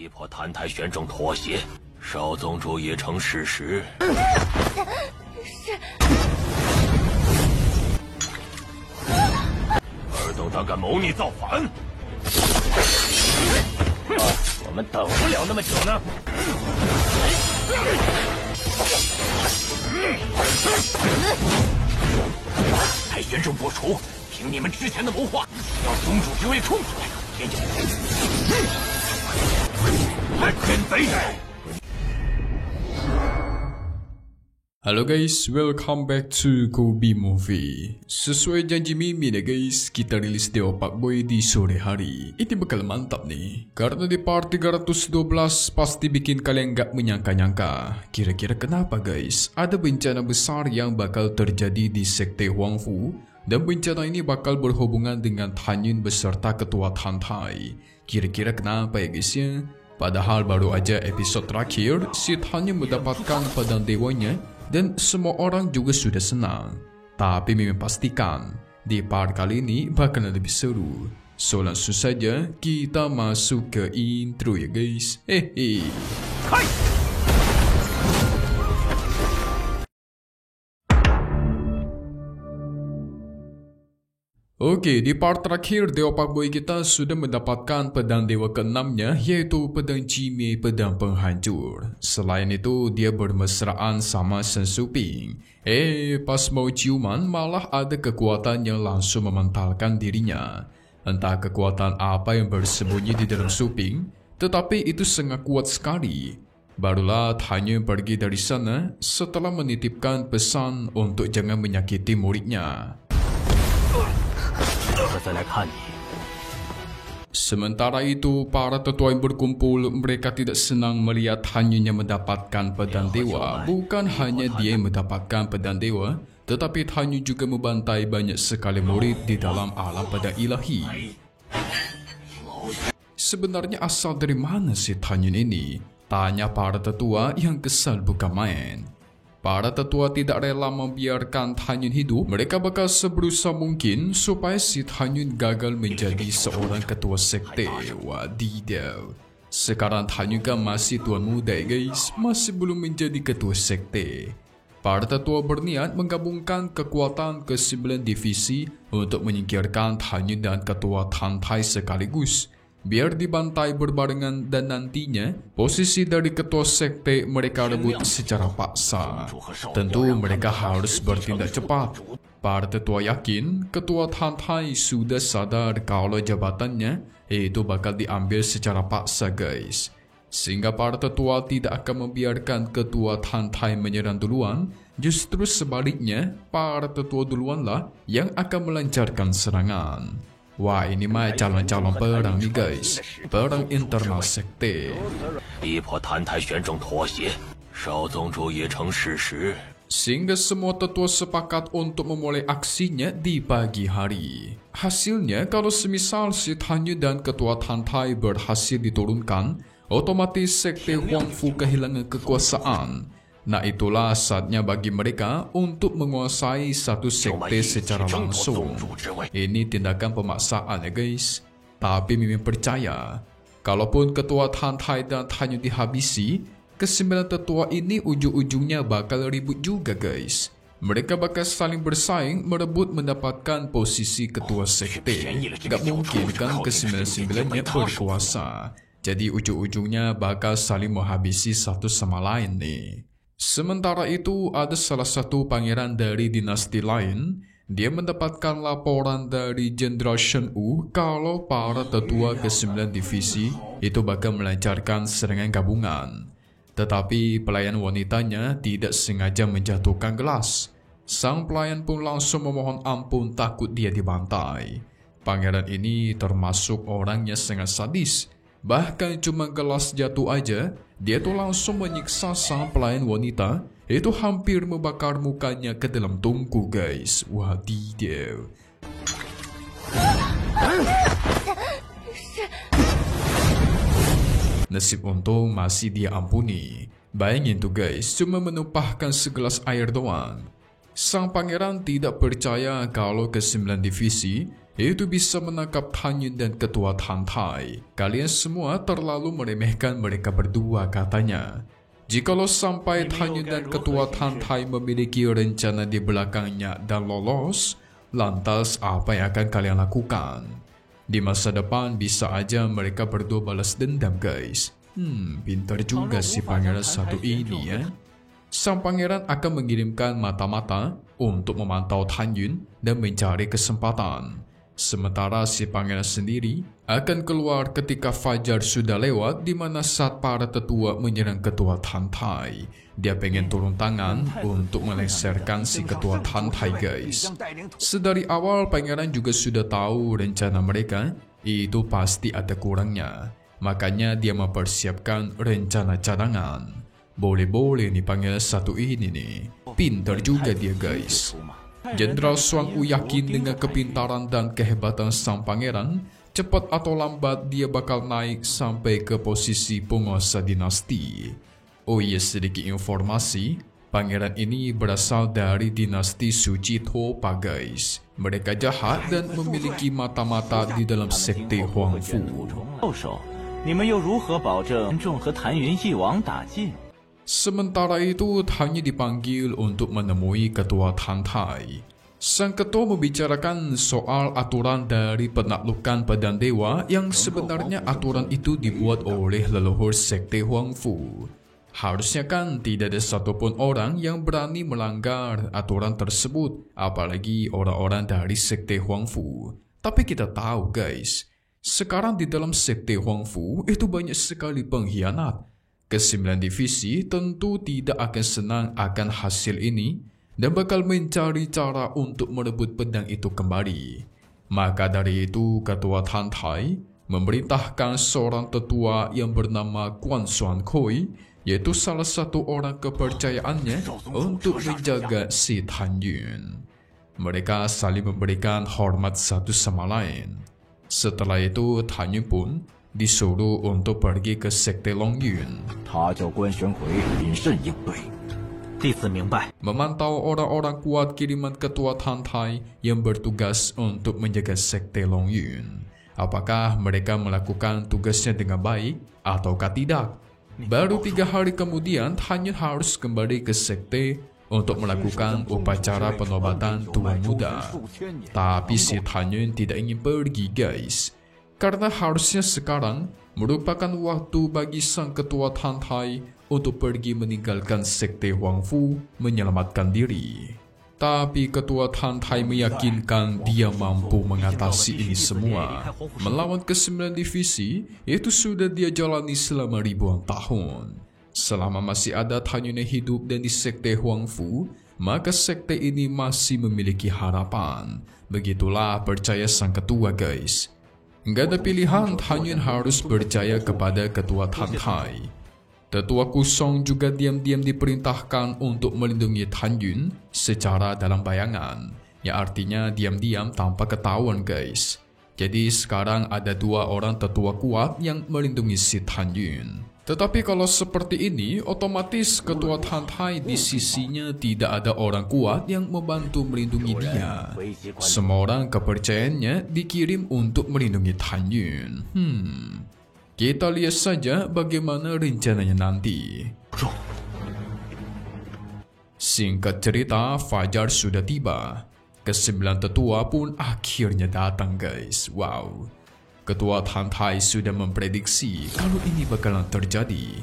逼迫谭台玄种妥协，少宗主已成事实。是。尔等胆敢谋逆造反！我们等不了那么久呢。太玄种不除，凭你们之前的谋划，要宗主之位空出来，也就奸贼。Halo guys, welcome back to Kobe Movie. Sesuai janji Mimi nih guys, kita rilis Dewa Pak Boy di sore hari. Ini bakal mantap nih, karena di part 312 pasti bikin kalian gak menyangka-nyangka. Kira-kira kenapa guys? Ada bencana besar yang bakal terjadi di Sekte Huangfu, dan bencana ini bakal berhubungan dengan Tan Yun beserta Ketua Tantai. Kira-kira kenapa ya guys ya? Padahal baru aja episode terakhir, si Tan Yun mendapatkan pedang dewanya, dan semua orang juga sudah senang. Tapi Mimin pastikan, di part kali ini bakal lebih seru. So langsung saja kita masuk ke intro ya guys. Hehe. Hai! Oke, di part terakhir Dewa Pak Boy kita sudah mendapatkan pedang dewa ke-6-nya, yaitu pedang Jime, pedang penghancur. Selain itu, dia bermesraan sama Shen Suping. Pas mau ciuman, malah ada kekuatan yang langsung mementalkan dirinya. Entah kekuatan apa yang bersembunyi di dalam Suping, tetapi itu sangat kuat sekali. Barulah Tan Yun pergi dari sana setelah menitipkan pesan untuk jangan menyakiti muridnya. Sementara itu, para tetua yang berkumpul, mereka tidak senang melihat Tan Yun yang mendapatkan pedang dewa. Bukan hanya dia yang mendapatkan pedang dewa, tetapi Tan Yun juga membantai banyak sekali murid di dalam alam pedang ilahi. Sebenarnya asal dari mana si Tan Yun ini? Tanya para tetua yang kesal bukan main. Para tetua tidak rela membiarkan Tan Yun hidup. Mereka bakal seberusaha mungkin supaya si Tan Yun gagal menjadi seorang ketua sekte. Wadidaw. Sekarang Tan Yun kan masih tuan muda guys, masih belum menjadi ketua sekte. Para tetua berniat menggabungkan kekuatan ke-9 divisi untuk menyingkirkan Tan Yun dan ketua Tantai sekaligus, biar dibantai berbarengan, dan nantinya posisi dari ketua sekte mereka rebut secara paksa. Tentu mereka harus bertindak cepat. Para tetua yakin ketua Tantai sudah sadar kalau jabatannya itu bakal diambil secara paksa guys. Sehingga para tetua tidak akan membiarkan ketua Tantai menyerang duluan. Justru sebaliknya, para tetua duluanlah yang akan melancarkan serangan. Wah, ini mah calon-calon perang nih guys, perang internal sekte. 逼迫谭台玄种妥协，少宗主已成事实。 Sehingga semua tetua sepakat untuk memulai aksinya di pagi hari. Hasilnya, kalau semisal si Tan Yun dan ketua Tantai berhasil diturunkan, otomatis sekte Huangfu kehilangan kekuasaan. Nah, itulah saatnya bagi mereka untuk menguasai satu sekte secara langsung. Ini tindakan pemaksaan ya guys. Tapi Mimin percaya, kalaupun ketua Tantai dan Tan Yun dihabisi, ke-9 tetua ini ujung-ujungnya bakal ribut juga guys. Mereka bakal saling bersaing merebut mendapatkan posisi ketua sekte. Gak mungkin kan ke-9-9-nya berkuasa. Jadi ujung-ujungnya bakal saling menghabisi satu sama lain nih. Sementara itu, ada salah satu pangeran dari dinasti lain. Dia mendapatkan laporan dari Jenderal Shen Wu kalau para tetua ke-9 divisi itu bakal melancarkan serangan gabungan. Tetapi pelayan wanitanya tidak sengaja menjatuhkan gelas. Sang pelayan pun langsung memohon ampun takut dia dibantai. Pangeran ini termasuk orang yang sangat sadis. Bahkan cuma gelas jatuh aja, dia tuh langsung menyiksa sang pelayan wanita. Itu hampir membakar mukanya ke dalam tungku guys. Wadidaw. Nasib untung masih dia ampuni. Bayangin tuh guys, cuma menumpahkan segelas air doang. Sang pangeran tidak percaya kalau ke-9 divisi itu bisa menangkap Tan Yun dan Ketua Tan Tai. Kalian semua terlalu meremehkan mereka berdua, katanya. Jikalau sampai Tan Yun dan Ketua Tan Tai memiliki rencana di belakangnya dan lolos, lantas apa yang akan kalian lakukan? Di masa depan bisa aja mereka berdua balas dendam, guys. Pintar juga si pangeran satu ini ya. Sang pangeran akan mengirimkan mata-mata untuk memantau Tan Yun dan mencari kesempatan. Sementara si pangeran sendiri akan keluar ketika fajar sudah lewat, di mana saat para tetua menyerang Ketua Tan Tai. Dia pengen turun tangan untuk melengsarkan si Ketua Tan Tai, guys. Sedari awal pangeran juga sudah tahu rencana mereka itu pasti ada kurangnya. Makanya dia mempersiapkan rencana cadangan. Boleh-boleh nih pangeran satu ini nih. Pintar juga dia, guys. Jenderal Xuang Wu yakin dengan kepintaran dan kehebatan sang pangeran, cepat atau lambat dia bakal naik sampai ke posisi penguasa dinasti. Oh iya, sedikit informasi, pangeran ini berasal dari dinasti Suci Topa, guys. Mereka jahat dan memiliki mata-mata di dalam sekte Huangfu. Sementara itu, Tan Yun dipanggil untuk menemui Ketua Tan Tai. Sang ketua membicarakan soal aturan dari penaklukan Pedang Dewa yang sebenarnya aturan itu dibuat oleh leluhur sekte Huangfu. Harusnya kan tidak ada satupun orang yang berani melanggar aturan tersebut, apalagi orang-orang dari sekte Huangfu. Tapi kita tahu, guys, sekarang di dalam sekte Huangfu itu banyak sekali pengkhianat. Ke-9 divisi tentu tidak akan senang akan hasil ini dan bakal mencari cara untuk merebut pedang itu kembali. Maka dari itu, Ketua Tan Tai memerintahkan seorang tetua yang bernama Guan Xuan Koi, yaitu salah satu orang kepercayaannya, untuk menjaga si Tan Yun. Mereka saling memberikan hormat satu sama lain. Setelah itu, Tan Yun pun disuruh untuk pergi ke sekte Long Yun. Memantau orang-orang kuat kiriman Ketua Tan Tai yang bertugas untuk menjaga sekte Long Yun. Apakah mereka melakukan tugasnya dengan baik ataukah tidak? Baru 3 hari kemudian, Tan Yun harus kembali ke sekte untuk melakukan upacara penobatan Tuan Muda. Tapi si Tan Yun tidak ingin pergi, guys. Karena harusnya sekarang merupakan waktu bagi sang Ketua Tan Tai untuk pergi meninggalkan sekte Huangfu menyelamatkan diri. Tapi Ketua Tan Tai meyakinkan dia mampu mengatasi ini semua. Melawan ke-9 divisi, itu sudah dia jalani selama ribuan tahun. Selama masih ada Tan Yun hidup dan di sekte Huangfu, maka sekte ini masih memiliki harapan. Begitulah percaya sang ketua, guys. Nggak ada pilihan, Tan Yun harus percaya kepada Ketua Tan Tai. Tetua Kusong juga diam-diam diperintahkan untuk melindungi Tan Yun secara dalam bayangan, yang artinya diam-diam tanpa ketahuan, guys. Jadi sekarang ada 2 orang tetua kuat yang melindungi si Tan Yun. Tetapi kalau seperti ini, otomatis Ketua Tan Tai di sisinya tidak ada orang kuat yang membantu melindungi dia. Semua orang kepercayaannya dikirim untuk melindungi Tan Yun. Kita lihat saja bagaimana rencananya nanti. Singkat cerita, fajar sudah tiba. Ke-9 tetua pun akhirnya datang, guys. Wow. Ketua Tan Tai sudah memprediksi kalau ini bakalan terjadi.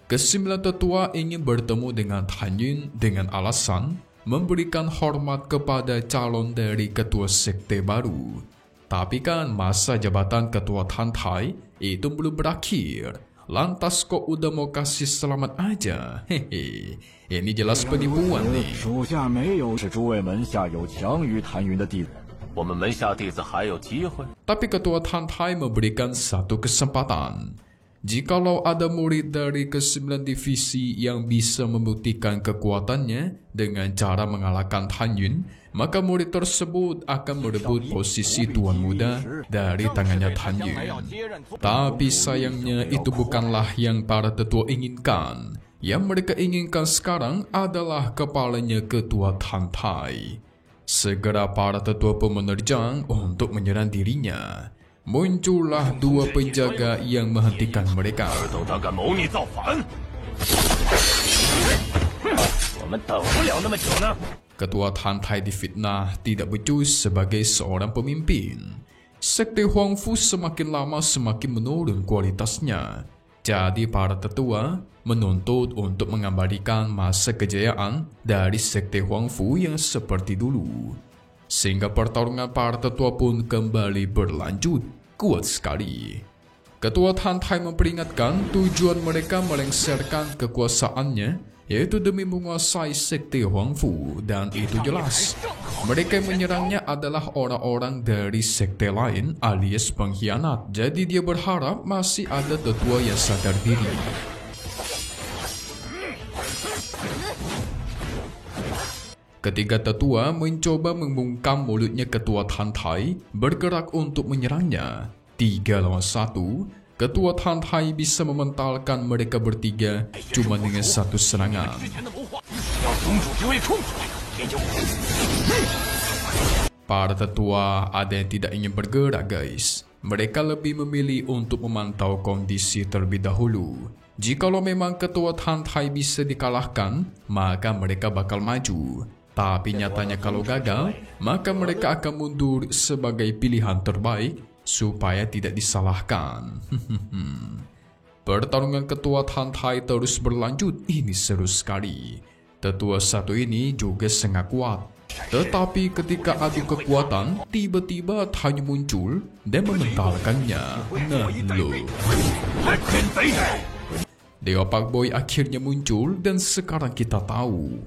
Ke-9 tetua ingin bertemu dengan Tan Yun dengan alasan memberikan hormat kepada calon dari ketua sekte baru. Tapi kan masa jabatan Ketua Tan Tai itu belum berakhir. Lantas kok udah mau kasih selamat aja? Hehe, ini jelas penipuan nih. Tapi Ketua Tan Tai memberikan satu kesempatan. Jikalau ada murid dari ke-9 divisi yang bisa membuktikan kekuatannya dengan cara mengalahkan Tan Yun, maka murid tersebut akan merebut posisi Tuan Muda dari tangannya Tan Yun. Tapi sayangnya itu bukanlah yang para tetua inginkan. Yang mereka inginkan sekarang adalah kepalanya Ketua Tan Tai. Segera para tetua pun menerjang untuk menyerang dirinya. Muncullah dua penjaga yang menghentikan mereka. 都胆敢谋逆造反！ 我们等不了那么久呢。 Ketua Tantai difitnah tidak becus sebagai seorang pemimpin. Sekte Huangfu semakin lama semakin menurun kualitasnya. Jadi para tetua menuntut untuk mengembalikan masa kejayaan dari Sekte Huangfu yang seperti dulu. Sehingga pertarungan para tetua pun kembali berlanjut kuat sekali. Ketua Tantai memperingatkan tujuan mereka melengsarkan kekuasaannya, yaitu demi menguasai Sekte Huangfu, dan itu jelas. Mereka yang menyerangnya adalah orang-orang dari sekte lain alias pengkhianat. Jadi dia berharap masih ada tetua yang sadar diri. Ketiga tetua mencoba membungkam mulutnya Ketua Tantai, bergerak untuk menyerangnya. 3 lawan 1, Ketua Tantai bisa mementalkan mereka bertiga cuma dengan satu serangan. 要宗主之位冲出来，也就 Para tetua ada yang tidak ingin bergerak, guys. Mereka lebih memilih untuk memantau kondisi terlebih dahulu. Jikalau memang Ketua Tantai bisa dikalahkan, maka mereka bakal maju. Tapi nyatanya kalau gagal, maka mereka akan mundur sebagai pilihan terbaik supaya tidak disalahkan. Pertarungan Ketua Tantai terus berlanjut. Ini seru sekali. Tetua satu ini juga sangat kuat. Tetapi ketika adu kekuatan, tiba-tiba Tanyu muncul dan mementalkannya. Nah lo. Dewa Pak Boy akhirnya muncul dan sekarang kita tahu.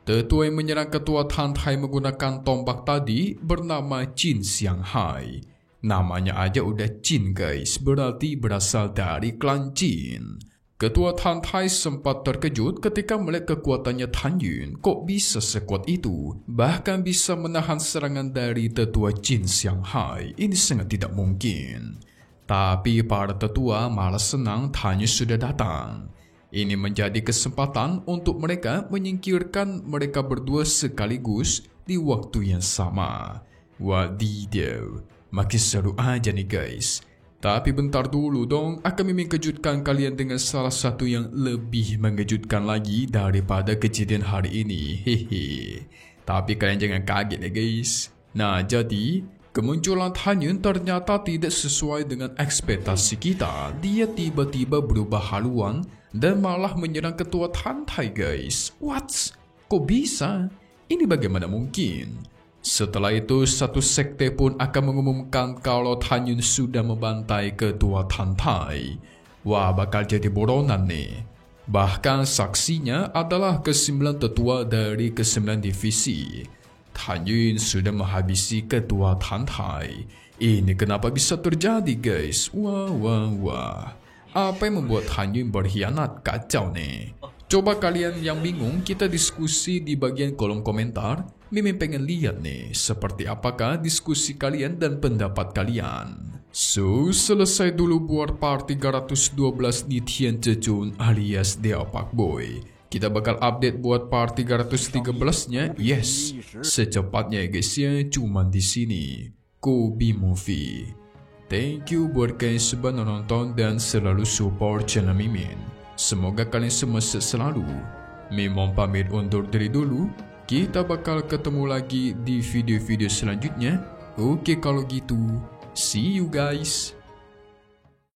Tetua yang menyerang Ketua Tantai menggunakan tombak tadi bernama Jin Xianghai. Namanya aja udah Jin, guys, berarti berasal dari klan Jin. Ketua Tantai sempat terkejut ketika melihat kekuatannya Tan Yun kok bisa sekuat itu. Bahkan bisa menahan serangan dari tetua Jin Xianghai. Ini sangat tidak mungkin. Tapi para tetua malah senang Tan Yun sudah datang. Ini menjadi kesempatan untuk mereka menyingkirkan mereka berdua sekaligus di waktu yang sama. Wadidaw, makin seru aja nih, guys. Tapi bentar dulu dong, akan Mimin kejutkan kalian dengan salah satu yang lebih mengejutkan lagi daripada kejadian hari ini. Hehe. Tapi kalian jangan kaget ya, guys. Nah, jadi kemunculan Tan Yun ternyata tidak sesuai dengan ekspektasi kita. Dia tiba-tiba berubah haluan dan malah menyerang Ketua Tantai, guys. What? Kok bisa? Ini bagaimana mungkin? Setelah itu, satu sekte pun akan mengumumkan kalau Tan Yun sudah membantai Ketua Tantai. Wah, bakal jadi buronan nih. Bahkan saksinya adalah ke-9 tetua dari ke-9 divisi. Tan Yun sudah menghabisi Ketua Tantai. Ini kenapa bisa terjadi, guys? Wah. Apa yang membuat Tan Yun berkhianat? Kacau nih. Coba kalian yang bingung, kita diskusi di bagian kolom komentar. Mimin pengen lihat nih, seperti apakah diskusi kalian dan pendapat kalian. So, selesai dulu buat part 312 di Tian Zhejun alias Dewa Pak Boy. Kita bakal update buat part 313-nya. Yes, secepatnya ya guys ya, cuman di sini. Kobe Movie. Thank you buat kalian sudah nonton dan selalu support channel Mimin. Semoga kalian semua sehat selalu. Mimin pamit undur diri dulu. Kita bakal ketemu lagi di video-video selanjutnya. Oke kalau gitu, see you guys.